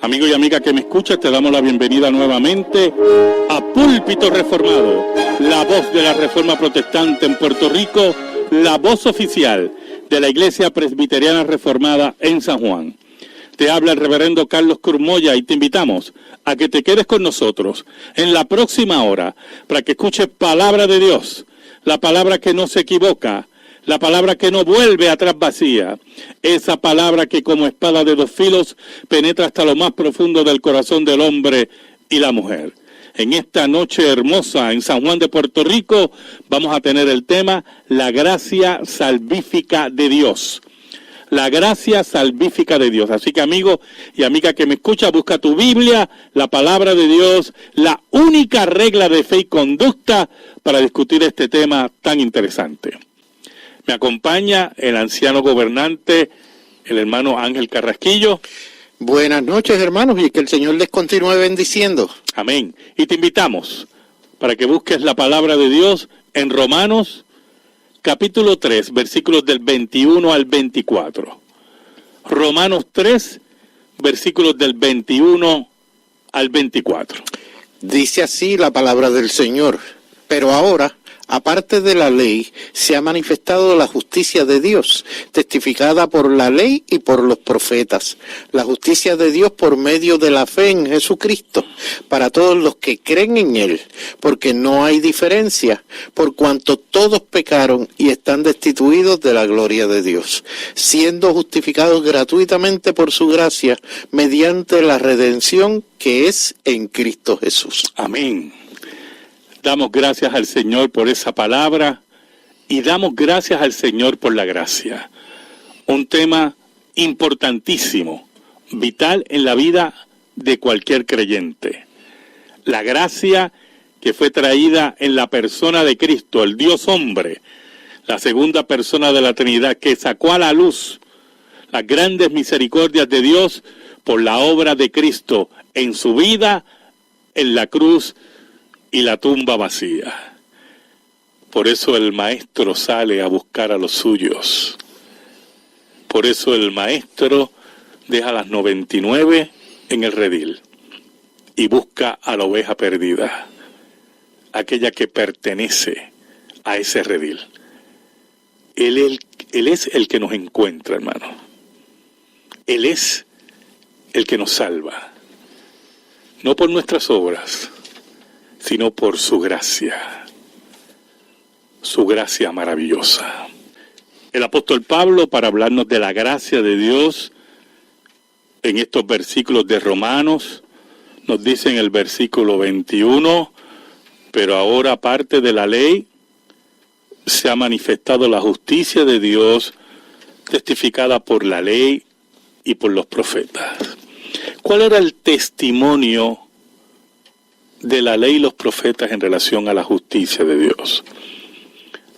Amigo y amiga que me escuchas, te damos la bienvenida nuevamente a Púlpito Reformado, la voz de la Reforma Protestante en Puerto Rico, la voz oficial de la Iglesia Presbiteriana Reformada en San Juan. Te habla el reverendo Carlos Curmoya y te invitamos a que te quedes con nosotros en la próxima hora para que escuches palabra de Dios, la palabra que no se equivoca, la palabra que no vuelve atrás vacía, esa palabra que como espada de dos filos penetra hasta lo más profundo del corazón del hombre y la mujer. En esta noche hermosa en San Juan de Puerto Rico vamos a tener el tema la gracia salvífica de Dios. La gracia salvífica de Dios. Así que amigo y amiga que me escucha, busca tu Biblia, la palabra de Dios, la única regla de fe y conducta para discutir este tema tan interesante. Me acompaña el anciano gobernante, el hermano Ángel Carrasquillo. Buenas noches, hermanos, y que el Señor les continúe bendiciendo. Amén. Y te invitamos para que busques la palabra de Dios en Romanos, capítulo 3, versículos del 21 al 24. Romanos 3, versículos del 21 al 24. Dice así la palabra del Señor. Pero ahora, aparte de la ley, se ha manifestado la justicia de Dios, testificada por la ley y por los profetas. La justicia de Dios por medio de la fe en Jesucristo, para todos los que creen en Él, porque no hay diferencia, por cuanto todos pecaron y están destituidos de la gloria de Dios, siendo justificados gratuitamente por su gracia, mediante la redención que es en Cristo Jesús. Amén. Damos gracias al Señor por esa palabra y damos gracias al Señor por la gracia. Un tema importantísimo, vital en la vida de cualquier creyente. La gracia que fue traída en la persona de Cristo, el Dios hombre, la segunda persona de la Trinidad, que sacó a la luz las grandes misericordias de Dios por la obra de Cristo en su vida, en la cruz y la tumba vacía. Por eso el maestro sale a buscar a los suyos. Por eso el maestro deja las 99 en el redil y busca a la oveja perdida, aquella que pertenece a ese redil. Él es el que nos encuentra, hermano. Él es el que nos salva. No por nuestras obras, sino por su gracia maravillosa. El apóstol Pablo, para hablarnos de la gracia de Dios, en estos versículos de Romanos, nos dice en el versículo 21, pero ahora aparte de la ley, se ha manifestado la justicia de Dios, testificada por la ley y por los profetas. ¿Cuál era el testimonio de la ley y los profetas en relación a la justicia de Dios?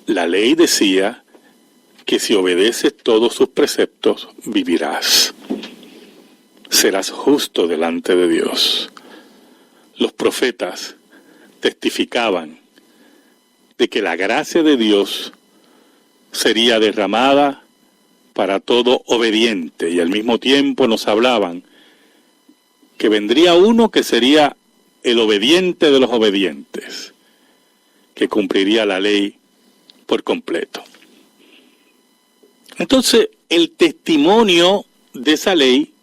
La ley decía que si obedeces todos sus preceptos, vivirás. Serás justo delante de Dios. Los profetas testificaban de que la gracia de Dios sería derramada para todo obediente, y al mismo tiempo nos hablaban que vendría uno que sería el obediente de los obedientes, que cumpliría la ley por completo. Entonces, el testimonio de esa ley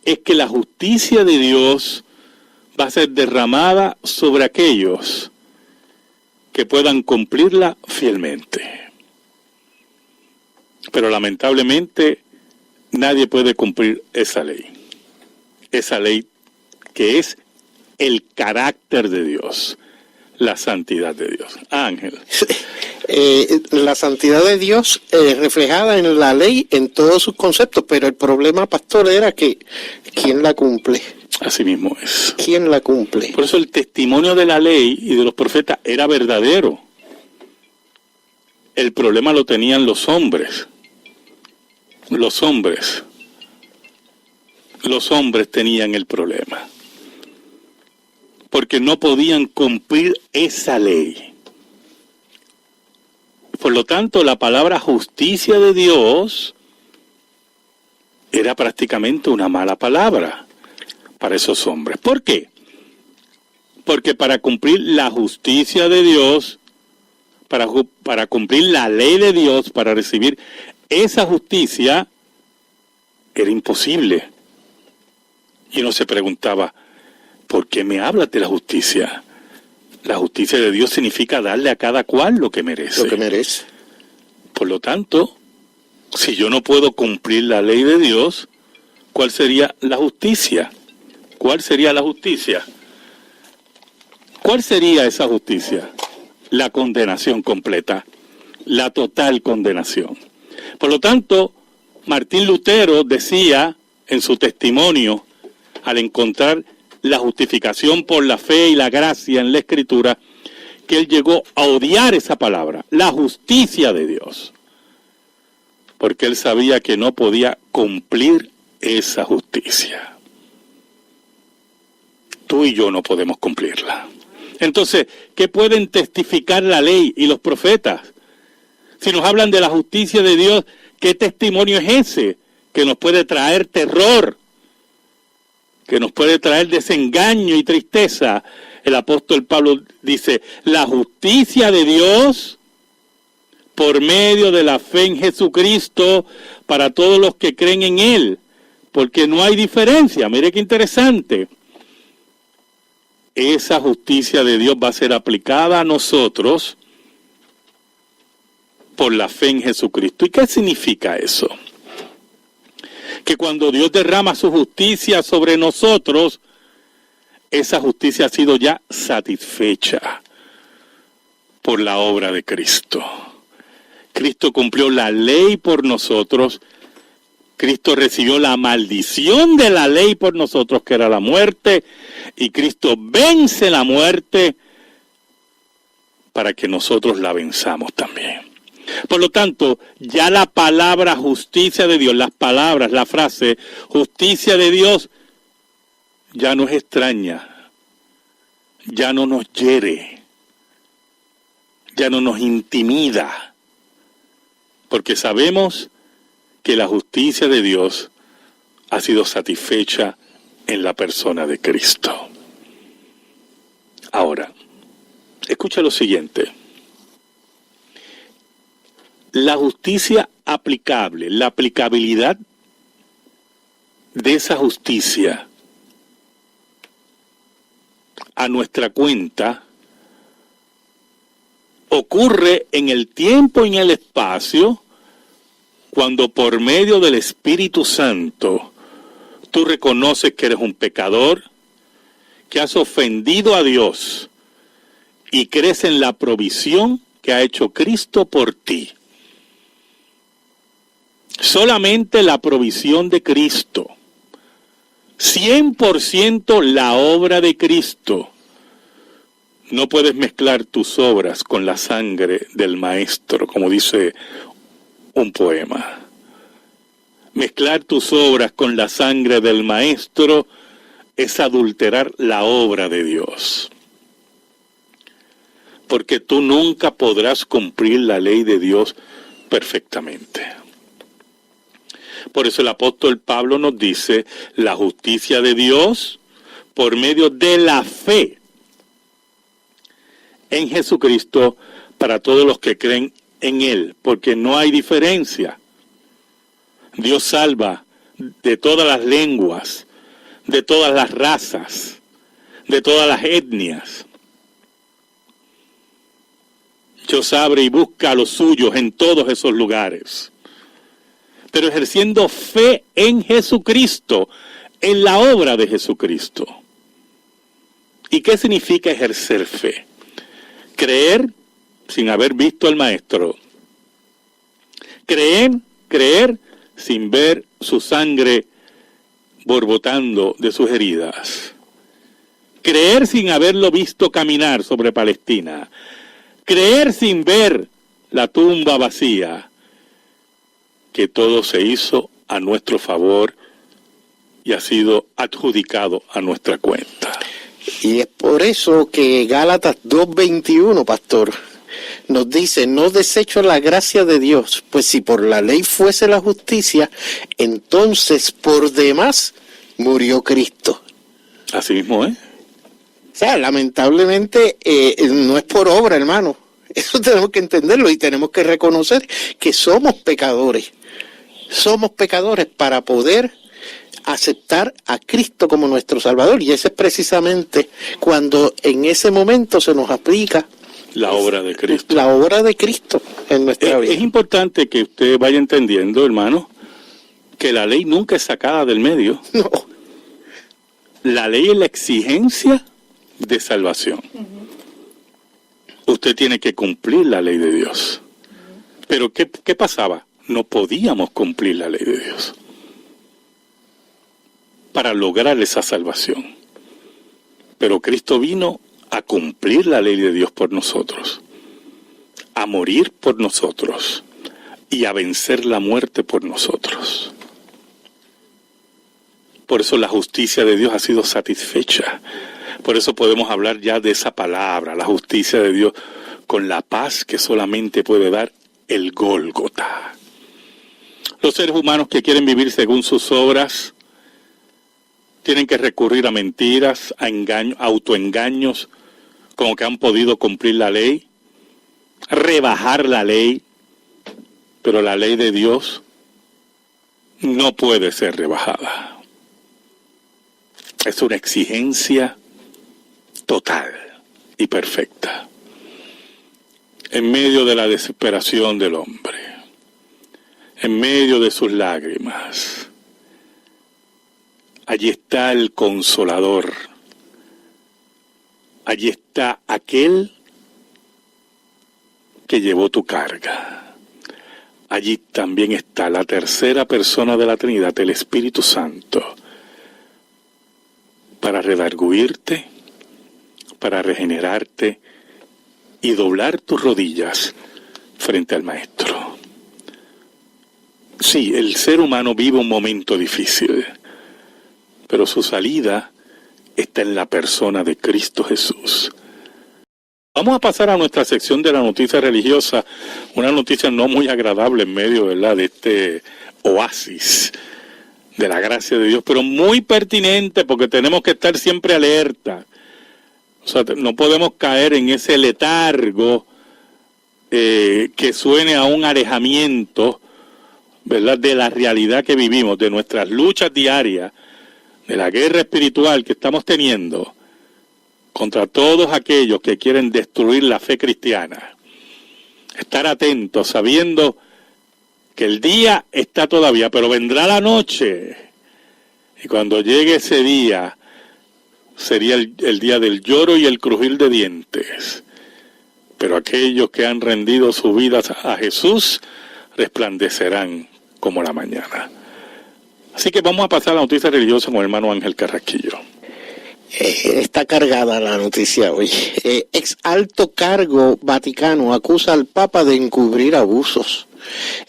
es que la justicia de Dios va a ser derramada sobre aquellos que puedan cumplirla fielmente. Pero lamentablemente nadie puede cumplir esa ley que es el carácter de Dios, la santidad de Dios. Ángel. La santidad de Dios reflejada en la ley en todos sus conceptos, pero el problema, pastor, era que ¿quién la cumple? Así mismo es. ¿Quién la cumple? Por eso el testimonio de la ley y de los profetas era verdadero. El problema lo tenían los hombres. Los hombres tenían el problema, porque no podían cumplir esa ley. Por lo tanto, la palabra justicia de Dios era prácticamente una mala palabra. para esos hombres. ¿Por qué? Porque para cumplir la justicia de Dios, para cumplir la ley de Dios, para recibir esa justicia, era imposible. Y uno se preguntaba, ¿por qué me hablas de la justicia? La justicia de Dios significa darle a cada cual lo que merece. Lo que merece. Por lo tanto, si yo no puedo cumplir la ley de Dios, ¿cuál sería la justicia? ¿Cuál sería la justicia? ¿Cuál sería esa justicia? La condenación completa, la total condenación. Por lo tanto, Martín Lutero decía en su testimonio, al encontrar la justificación por la fe y la gracia en la Escritura, que él llegó a odiar esa palabra, la justicia de Dios, porque él sabía que no podía cumplir esa justicia. Tú y yo no podemos cumplirla. Entonces, ¿qué pueden testificar la ley y los profetas? Si nos hablan de la justicia de Dios, ¿qué testimonio es ese que nos puede traer terror? Que nos puede traer desengaño y tristeza. El apóstol Pablo dice, la justicia de Dios por medio de la fe en Jesucristo para todos los que creen en Él, porque no hay diferencia. Mire qué interesante. Esa justicia de Dios va a ser aplicada a nosotros por la fe en Jesucristo. ¿Y qué significa eso? Que cuando Dios derrama su justicia sobre nosotros, esa justicia ha sido ya satisfecha por la obra de Cristo. Cristo cumplió la ley por nosotros. Cristo recibió la maldición de la ley por nosotros, que era la muerte, y Cristo vence la muerte para que nosotros la venzamos también. Por lo tanto, ya la palabra justicia de Dios, las palabras, la frase justicia de Dios, ya no es extraña, ya no nos hiere, ya no nos intimida, porque sabemos que la justicia de Dios ha sido satisfecha en la persona de Cristo. Ahora, escucha lo siguiente. La justicia aplicable, la aplicabilidad de esa justicia a nuestra cuenta ocurre en el tiempo y en el espacio cuando por medio del Espíritu Santo tú reconoces que eres un pecador, que has ofendido a Dios y crees en la provisión que ha hecho Cristo por ti. Solamente la provisión de Cristo, 100% la obra de Cristo. No puedes mezclar tus obras con la sangre del Maestro, como dice un poema. Mezclar tus obras con la sangre del Maestro es adulterar la obra de Dios. Porque tú nunca podrás cumplir la ley de Dios perfectamente. Por eso el apóstol Pablo nos dice, la justicia de Dios por medio de la fe en Jesucristo para todos los que creen en Él, porque no hay diferencia. Dios salva de todas las lenguas, de todas las razas, de todas las etnias. Dios abre y busca a los suyos en todos esos lugares. Pero ejerciendo fe en Jesucristo, en la obra de Jesucristo. ¿Y qué significa ejercer fe? Creer sin haber visto al Maestro. Creer sin ver su sangre borbotando de sus heridas. Creer sin haberlo visto caminar sobre Palestina. Creer sin ver la tumba vacía. Que todo se hizo a nuestro favor y ha sido adjudicado a nuestra cuenta. Y es por eso que Gálatas 2:21, pastor, nos dice, no desecho la gracia de Dios, pues si por la ley fuese la justicia, entonces por demás murió Cristo. Así mismo es. O sea, lamentablemente no es por obra, hermano. Eso tenemos que entenderlo y tenemos que reconocer que somos pecadores. Somos pecadores para poder aceptar a Cristo como nuestro Salvador. Y ese es precisamente cuando en ese momento se nos aplica la obra de Cristo. La obra de Cristo en nuestra vida. Es importante que usted vaya entendiendo, hermano, que la ley nunca es sacada del medio. No. La ley es la exigencia de salvación. Usted tiene que cumplir la ley de Dios. Pero ¿qué pasaba? No podíamos cumplir la ley de Dios para lograr esa salvación. Pero Cristo vino a cumplir la ley de Dios por nosotros, a morir por nosotros y a vencer la muerte por nosotros. Por eso la justicia de Dios ha sido satisfecha. Por eso podemos hablar ya de esa palabra, la justicia de Dios, con la paz que solamente puede dar el Gólgota. Los seres humanos que quieren vivir según sus obras tienen que recurrir a mentiras, a engaños, autoengaños, como que han podido cumplir la ley, rebajar la ley, pero la ley de Dios no puede ser rebajada. Es una exigencia total y perfecta. En medio de la desesperación del hombre, en medio de sus lágrimas, allí está el Consolador. Allí está aquel que llevó tu carga. Allí también está la tercera persona de la Trinidad, el Espíritu Santo, para redarguirte, para regenerarte y doblar tus rodillas frente al Maestro. Sí, el ser humano vive un momento difícil, pero su salida está en la persona de Cristo Jesús. Vamos a pasar a nuestra sección de la noticia religiosa, una noticia no muy agradable en medio, ¿verdad?, de este oasis de la gracia de Dios, pero muy pertinente porque tenemos que estar siempre alerta. O sea, no podemos caer en ese letargo que suene a un alejamiento, ¿verdad?, de la realidad que vivimos, de nuestras luchas diarias, de la guerra espiritual que estamos teniendo contra todos aquellos que quieren destruir la fe cristiana. Estar atentos, sabiendo que el día está todavía, pero vendrá la noche. Y cuando llegue ese día, sería el día del lloro y el crujir de dientes. Pero aquellos que han rendido sus vidas a Jesús, resplandecerán como la mañana. Así que vamos a pasar a la noticia religiosa con el hermano Ángel Carrasquillo. Está cargada la noticia hoy. Ex alto cargo vaticano acusa al Papa de encubrir abusos.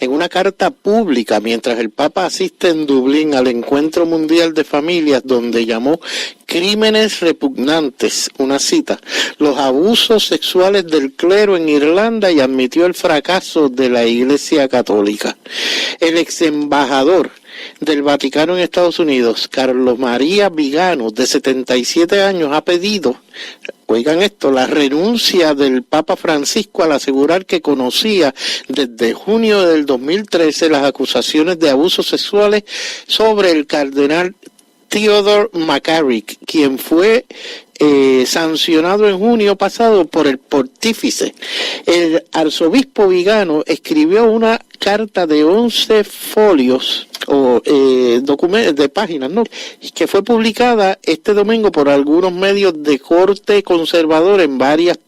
En una carta pública, mientras el Papa asiste en Dublín al Encuentro Mundial de Familias, donde llamó crímenes repugnantes, una cita, los abusos sexuales del clero en Irlanda, y admitió el fracaso de la Iglesia Católica. El ex embajador del Vaticano en Estados Unidos, Carlos María Vigano, de 77 años, ha pedido, oigan esto, la renuncia del Papa Francisco al asegurar que conocía desde junio del 2013 las acusaciones de abusos sexuales sobre el cardenal Theodore McCarrick, quien fue sancionado en junio pasado por el pontífice. El arzobispo Vigano escribió una carta de 11 folios o documentos de páginas, ¿no?, que fue publicada este domingo por algunos medios de corte conservador en varios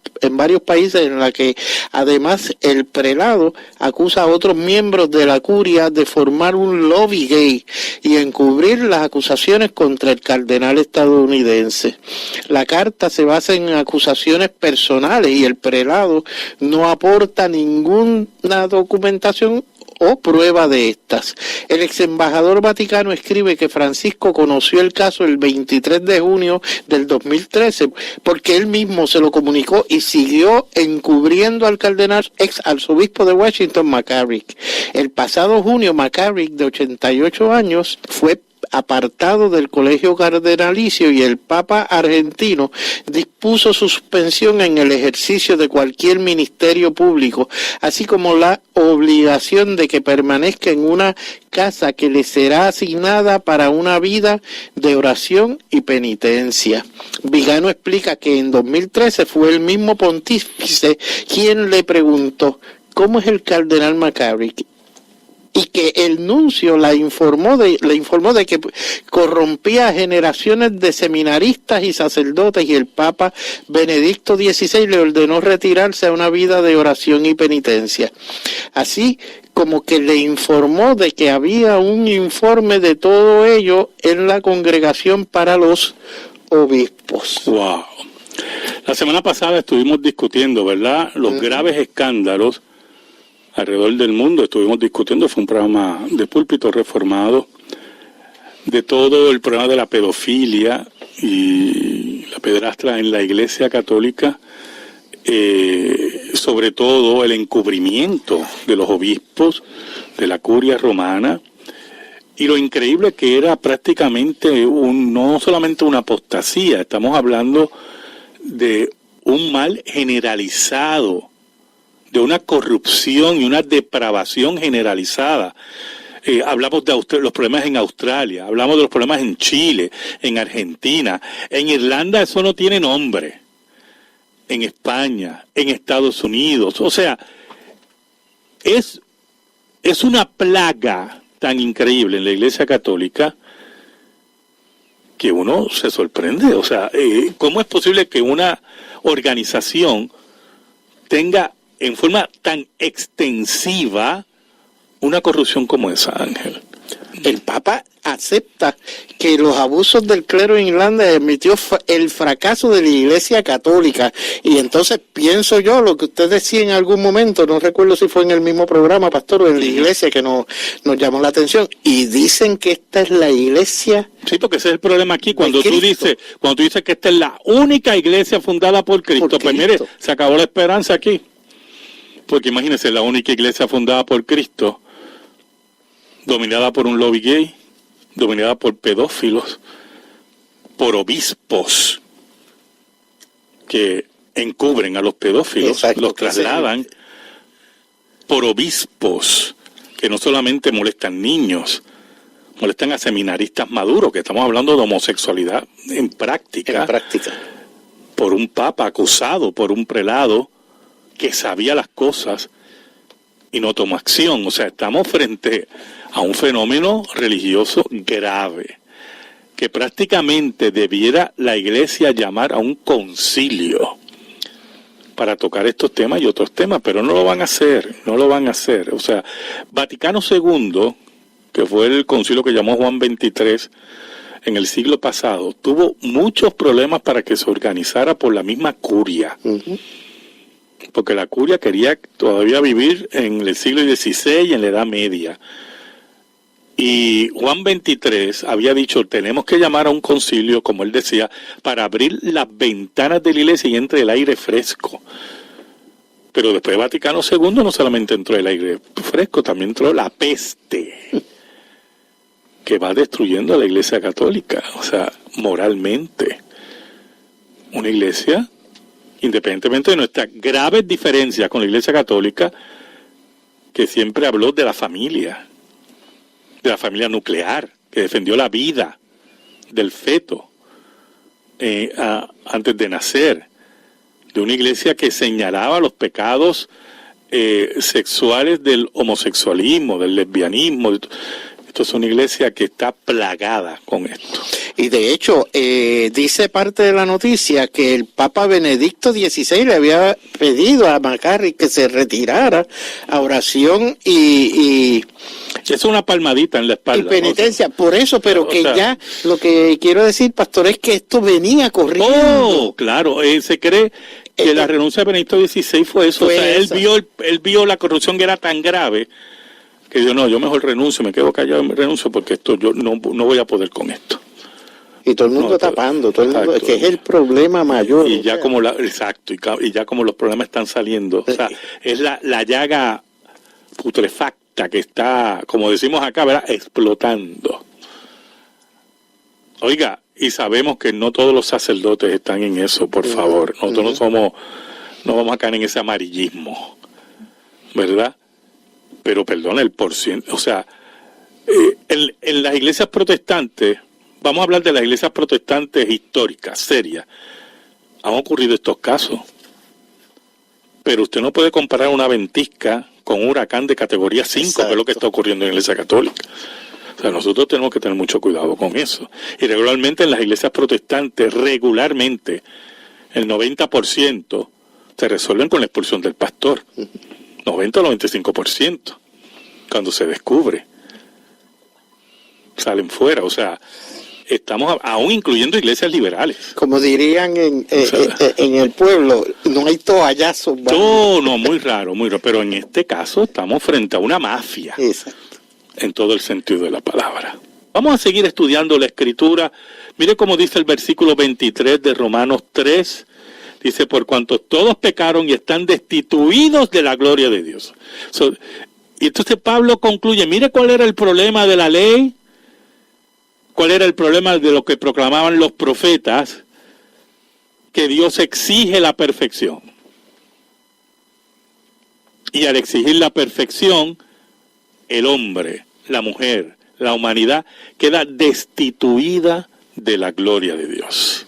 países, en la que además el prelado acusa a otros miembros de la curia de formar un lobby gay y encubrir las acusaciones contra el cardenal estadounidense. La carta se basa en acusaciones personales y el prelado no aporta ninguna documentación o prueba de estas. El ex embajador vaticano escribe que Francisco conoció el caso el 23 de junio del 2013 porque él mismo se lo comunicó y siguió encubriendo al cardenal ex arzobispo de Washington, McCarrick. El pasado junio, McCarrick, de 88 años, fue apartado del colegio cardenalicio y el Papa argentino dispuso su suspensión en el ejercicio de cualquier ministerio público, así como la obligación de que permanezca en una casa que le será asignada para una vida de oración y penitencia. Vigano explica que en 2013 fue el mismo pontífice quien le preguntó ¿cómo es el cardenal McCarrick? Y que el nuncio le informó de que corrompía a generaciones de seminaristas y sacerdotes, y el Papa Benedicto XVI le ordenó retirarse a una vida de oración y penitencia. Así como que le informó de que había un informe de todo ello en la Congregación para los Obispos. Wow. La semana pasada estuvimos discutiendo, ¿verdad?, los graves escándalos alrededor del mundo. Estuvimos discutiendo, fue un programa de Púlpito Reformado, de todo el problema de la pedofilia y la pederastra en la Iglesia Católica, sobre todo el encubrimiento de los obispos de la curia romana, y lo increíble que era prácticamente no solamente una apostasía, estamos hablando de un mal generalizado, de una corrupción y una depravación generalizada. Hablamos de los problemas en Australia, hablamos de los problemas en Chile, en Argentina, en Irlanda eso no tiene nombre, en España, en Estados Unidos. O sea, es una plaga tan increíble en la Iglesia Católica que uno se sorprende. O sea, ¿cómo es posible que una organización tenga en forma tan extensiva una corrupción como esa, Ángel? El Papa acepta que los abusos del clero en Irlanda admitió el fracaso de la Iglesia Católica, y entonces pienso yo lo que usted decía en algún momento, no recuerdo si fue en el mismo programa, pastor, o en la Iglesia, que nos llamó la atención, y dicen que esta es la Iglesia. Sí, porque ese es el problema aquí, cuando tú dices que esta es la única iglesia fundada por Cristo, pues mire, se acabó la esperanza aquí. Porque imagínense, la única iglesia fundada por Cristo, dominada por un lobby gay, dominada por pedófilos, por obispos que encubren a los pedófilos, exacto, los trasladan, por obispos que no solamente molestan niños, molestan a seminaristas maduros, que estamos hablando de homosexualidad en práctica, por un papa acusado, por un prelado que sabía las cosas y no tomó acción. O sea, estamos frente a un fenómeno religioso grave, que prácticamente debiera la Iglesia llamar a un concilio para tocar estos temas y otros temas, pero no lo van a hacer. O sea, Vaticano II, que fue el concilio que llamó Juan XXIII en el siglo pasado, tuvo muchos problemas para que se organizara por la misma curia. Porque la curia quería todavía vivir en el siglo XVI y en la Edad Media. Y Juan XXIII había dicho, tenemos que llamar a un concilio, como él decía, para abrir las ventanas de la iglesia y entre el aire fresco. Pero después de Vaticano II no solamente entró el aire fresco, también entró la peste, que va destruyendo a la Iglesia Católica, o sea, moralmente. Una iglesia, independientemente de nuestras graves diferencias con la Iglesia Católica, que siempre habló de la familia nuclear, que defendió la vida del feto antes de nacer, de una iglesia que señalaba los pecados sexuales del homosexualismo, del lesbianismo. Esto es una iglesia que está plagada con esto. Y de hecho, dice parte de la noticia que el Papa Benedicto XVI le había pedido a McCarrick que se retirara a oración y es una palmadita en la espalda. Y penitencia, ¿no? Por eso, pero que ya, lo que quiero decir, pastor, es que esto venía corriendo. Oh, claro, se cree que la renuncia de Benedicto XVI fue eso. O sea, él vio la corrupción que era tan grave, que dijo, no, yo mejor renuncio, me quedo callado, me renuncio, porque esto yo no voy a poder con esto. Y todo el mundo tapando, todo el mundo, que es el problema mayor. Y ya como y ya como los problemas están saliendo, o sea, es la llaga putrefacta que está, como decimos acá, ¿verdad?, explotando. Oiga, y sabemos que no todos los sacerdotes están en eso, por favor. Nosotros no vamos a caer en ese amarillismo, ¿verdad? Pero perdona, el porciento, o sea, en las iglesias protestantes, vamos a hablar de las iglesias protestantes históricas, serias, han ocurrido estos casos. Pero usted no puede comparar una ventisca con un huracán de categoría 5, Exacto. que es lo que está ocurriendo en la iglesia católica. O sea, nosotros tenemos que tener mucho cuidado con eso. Y regularmente en las iglesias protestantes, regularmente, el 90% se resuelven con la expulsión del pastor. 90 o 95%. Cuando se descubre, salen fuera. O sea, estamos aún incluyendo iglesias liberales. Como dirían en el pueblo, no hay toallazos. No, muy raro. Pero en este caso estamos frente a una mafia. Exacto. En todo el sentido de la palabra. Vamos a seguir estudiando la Escritura. Mire cómo dice el versículo 23 de Romanos 3. Dice, por cuanto todos pecaron y están destituidos de la gloria de Dios. Y entonces Pablo concluye, mire cuál era el problema de la ley, cuál era el problema de lo que proclamaban los profetas, que Dios exige la perfección. Y al exigir la perfección, el hombre, la mujer, la humanidad queda destituida de la gloria de Dios.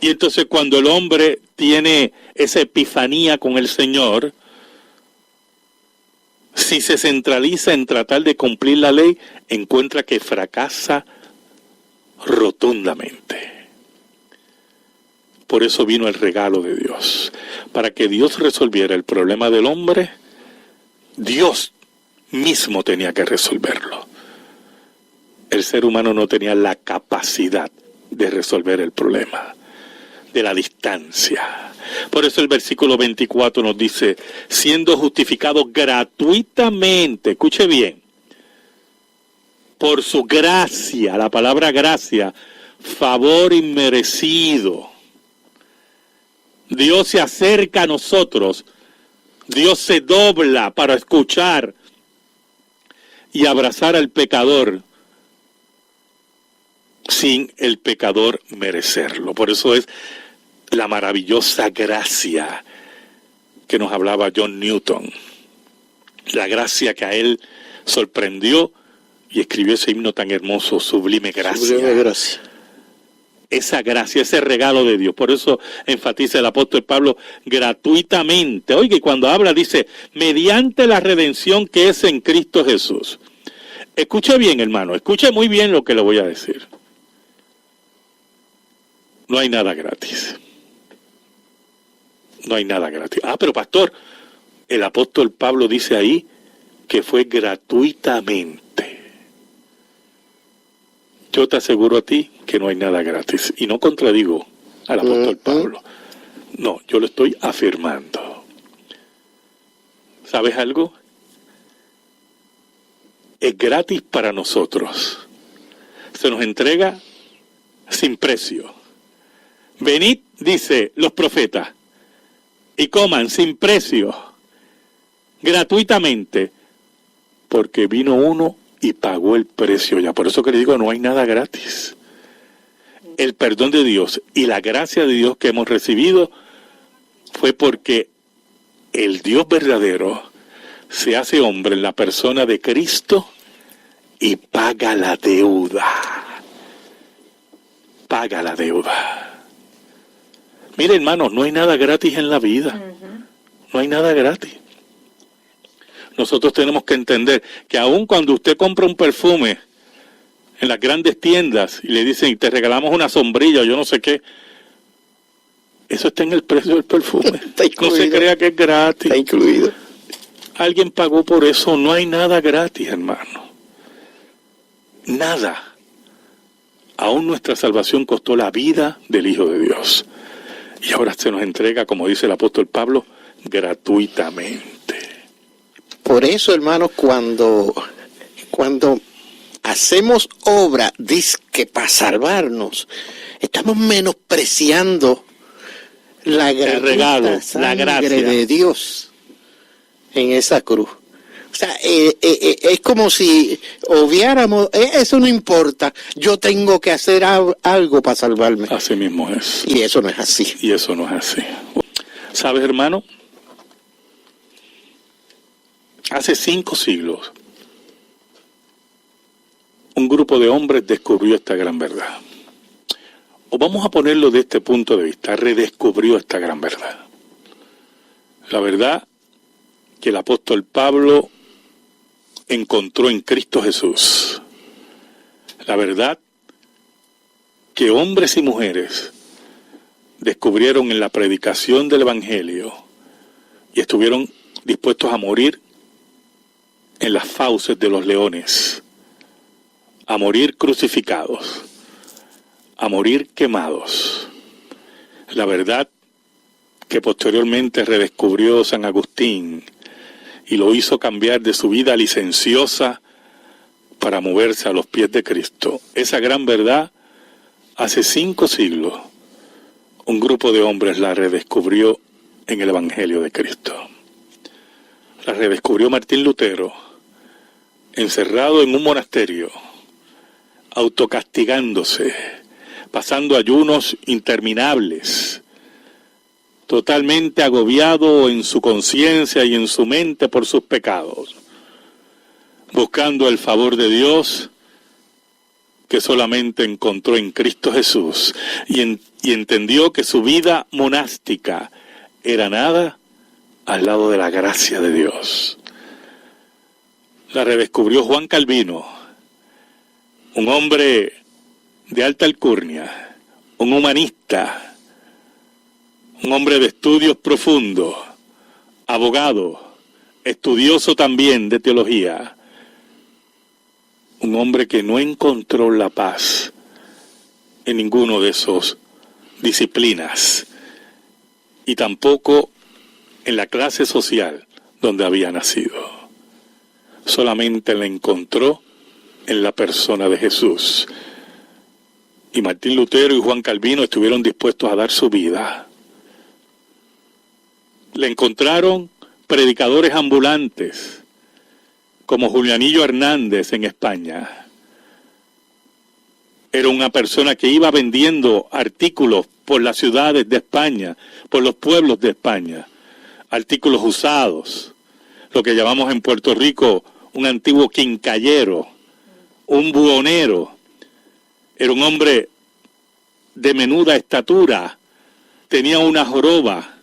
Y entonces cuando el hombre tiene esa epifanía con el Señor, si se centraliza en tratar de cumplir la ley, encuentra que fracasa rotundamente. Por eso vino el regalo de Dios. Para que Dios resolviera el problema del hombre, Dios mismo tenía que resolverlo. El ser humano no tenía la capacidad de resolver el problema de la distancia. Por eso el versículo 24 nos dice, siendo justificados gratuitamente, escuche bien, por su gracia, la palabra gracia, favor inmerecido. Dios se acerca a nosotros, Dios se dobla para escuchar y abrazar al pecador sin el pecador merecerlo. Por eso es la maravillosa gracia que nos hablaba John Newton. La gracia que a él sorprendió y escribió ese himno tan hermoso, Sublime Gracia. Sublime Gracia. Esa gracia, ese regalo de Dios. Por eso enfatiza el apóstol Pablo, gratuitamente. Oiga, y cuando habla dice, mediante la redención que es en Cristo Jesús. Escuche bien, hermano, escuche muy bien lo que le voy a decir. No hay nada gratis. No hay nada gratis. Pero pastor, el apóstol Pablo dice ahí que fue gratuitamente. Yo te aseguro a ti que no hay nada gratis. Y no contradigo al apóstol Pablo. No, yo lo estoy afirmando. ¿Sabes algo? Es gratis para nosotros. Se nos entrega sin precio. Venid, dice los profetas, y coman sin precio, gratuitamente, porque vino uno y pagó el precio ya. Por eso que le digo, no hay nada gratis. El perdón de Dios y la gracia de Dios que hemos recibido fue porque el Dios verdadero se hace hombre en la persona de Cristo y paga la deuda. Paga la deuda. Mire, hermanos, no hay nada gratis en la vida. No hay nada gratis. Nosotros tenemos que entender que aun cuando usted compra un perfume en las grandes tiendas y le dicen, te regalamos una sombrilla o yo no sé qué, eso está en el precio del perfume. No se crea que es gratis. Está incluido. Alguien pagó por eso. No hay nada gratis, hermano. Nada. Aún nuestra salvación costó la vida del Hijo de Dios. Y ahora se nos entrega, como dice el apóstol Pablo, gratuitamente. Por eso, hermanos, cuando hacemos obra, dizque para salvarnos, estamos menospreciando la gratuita regalo, sangre la gracia de Dios en esa cruz. sea, es como si obviáramos, eso no importa, yo tengo que hacer algo para salvarme. Así mismo es. Y eso no es así. Y eso no es así. ¿Sabes, hermano? Hace 5 siglos, un grupo de hombres descubrió esta gran verdad. O vamos a ponerlo de este punto de vista, redescubrió esta gran verdad. La verdad que el apóstol Pablo encontró en Cristo Jesús. La verdad que hombres y mujeres descubrieron en la predicación del Evangelio y estuvieron dispuestos a morir en las fauces de los leones, a morir crucificados, a morir quemados. La verdad que posteriormente redescubrió San Agustín y lo hizo cambiar de su vida licenciosa para moverse a los pies de Cristo. Esa gran verdad, hace 5 siglos, un grupo de hombres la redescubrió en el Evangelio de Cristo. La redescubrió Martín Lutero, encerrado en un monasterio, autocastigándose, pasando ayunos interminables, totalmente agobiado en su conciencia y en su mente por sus pecados, buscando el favor de Dios que solamente encontró en Cristo Jesús, y entendió que su vida monástica era nada al lado de la gracia de Dios. La redescubrió Juan Calvino, un hombre de alta alcurnia, un humanista, un hombre de estudios profundos, abogado, estudioso también de teología, un hombre que no encontró la paz en ninguno de esos disciplinas y tampoco en la clase social donde había nacido. Solamente la encontró en la persona de Jesús. Y Martín Lutero y Juan Calvino estuvieron dispuestos a dar su vida. Le encontraron predicadores ambulantes, como Julianillo Hernández en España. Era una persona que iba vendiendo artículos por las ciudades de España, por los pueblos de España, artículos usados, lo que llamamos en Puerto Rico un antiguo quincallero, un buhonero. Era un hombre de menuda estatura, tenía una joroba,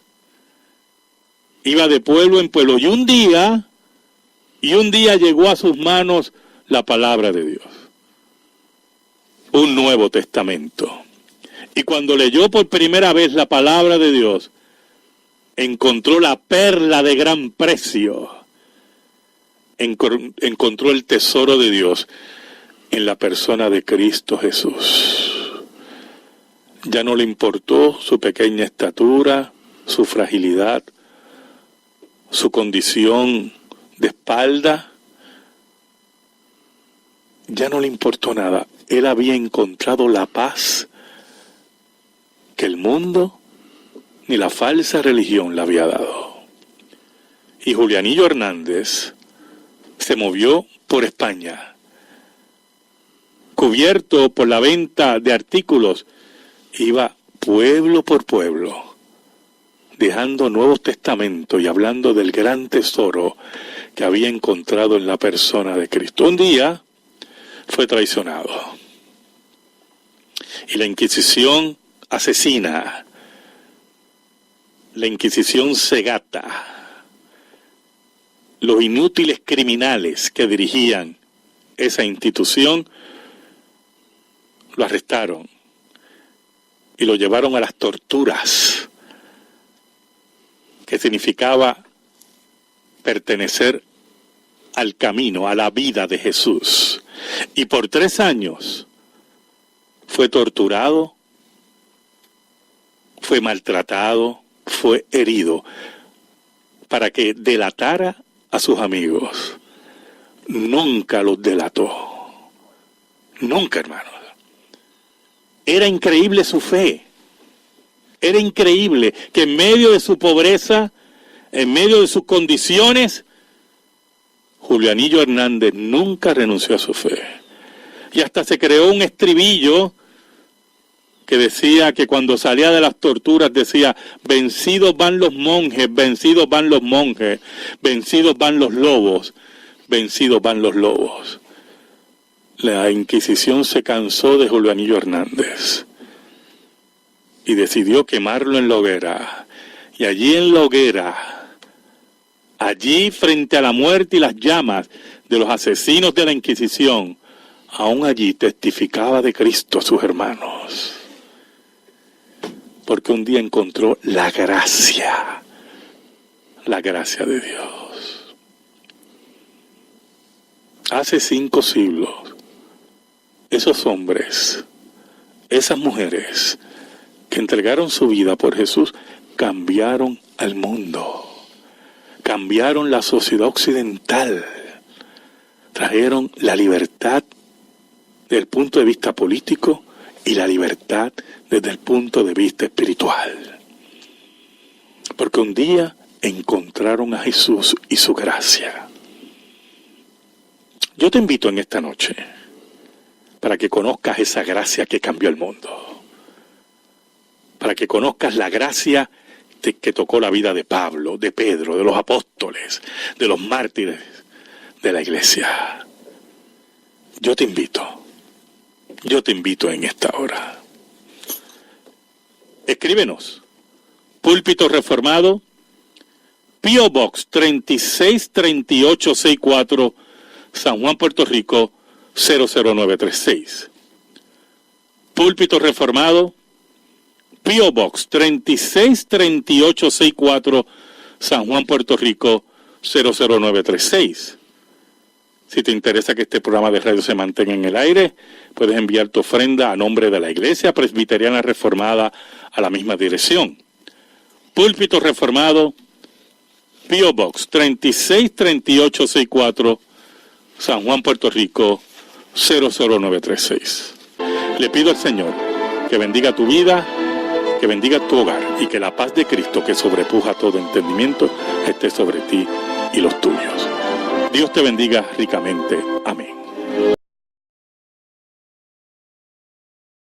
iba de pueblo en pueblo, y un día llegó a sus manos la palabra de Dios, un Nuevo Testamento. Y cuando leyó por primera vez la palabra de Dios, encontró la perla de gran precio, encontró el tesoro de Dios en la persona de Cristo Jesús. Ya no le importó su pequeña estatura, su fragilidad, su condición de espalda, ya no le importó nada. Él había encontrado la paz que el mundo ni la falsa religión le había dado. Y Julianillo Hernández se movió por España, cubierto por la venta de artículos, iba pueblo por pueblo, dejando Nuevos Testamentos y hablando del gran tesoro que había encontrado en la persona de Cristo. Un día fue traicionado y la Inquisición asesina, la Inquisición cegata, los inútiles criminales que dirigían esa institución lo arrestaron y lo llevaron a las torturas, que significaba pertenecer al camino, a la vida de Jesús. Y por 3 años fue torturado, fue maltratado, fue herido, para que delatara a sus amigos. Nunca los delató. Nunca, hermanos. Era increíble su fe. Era increíble que en medio de su pobreza, en medio de sus condiciones, Julianillo Hernández nunca renunció a su fe. Y hasta se creó un estribillo que decía que cuando salía de las torturas decía: vencidos van los monjes, vencidos van los monjes, vencidos van los lobos, vencidos van los lobos. La Inquisición se cansó de Julianillo Hernández y decidió quemarlo en la hoguera. Y allí en la hoguera, allí frente a la muerte y las llamas de los asesinos de la Inquisición, aún allí testificaba de Cristo a sus hermanos. Porque un día encontró la gracia de Dios. Hace 5 siglos, esos hombres, esas mujeres que entregaron su vida por Jesús, cambiaron al mundo, cambiaron la sociedad occidental, trajeron la libertad desde el punto de vista político y la libertad desde el punto de vista espiritual. Porque un día encontraron a Jesús y su gracia. Yo te invito en esta noche para que conozcas esa gracia que cambió el mundo, para que conozcas la gracia que tocó la vida de Pablo, de Pedro, de los apóstoles, de los mártires de la iglesia. Yo te invito en esta hora. Escríbenos: Púlpito Reformado, P.O. Box 363864, San Juan, Puerto Rico 00936. Púlpito Reformado, P.O. Box 363864, San Juan, Puerto Rico 00936. Si te interesa que este programa de radio se mantenga en el aire, puedes enviar tu ofrenda a nombre de la Iglesia Presbiteriana Reformada a la misma dirección. Púlpito Reformado, P.O. Box 363864, San Juan, Puerto Rico 00936. Le pido al Señor que bendiga tu vida, que bendiga tu hogar y que la paz de Cristo, que sobrepuja todo entendimiento, esté sobre ti y los tuyos. Dios te bendiga ricamente. Amén.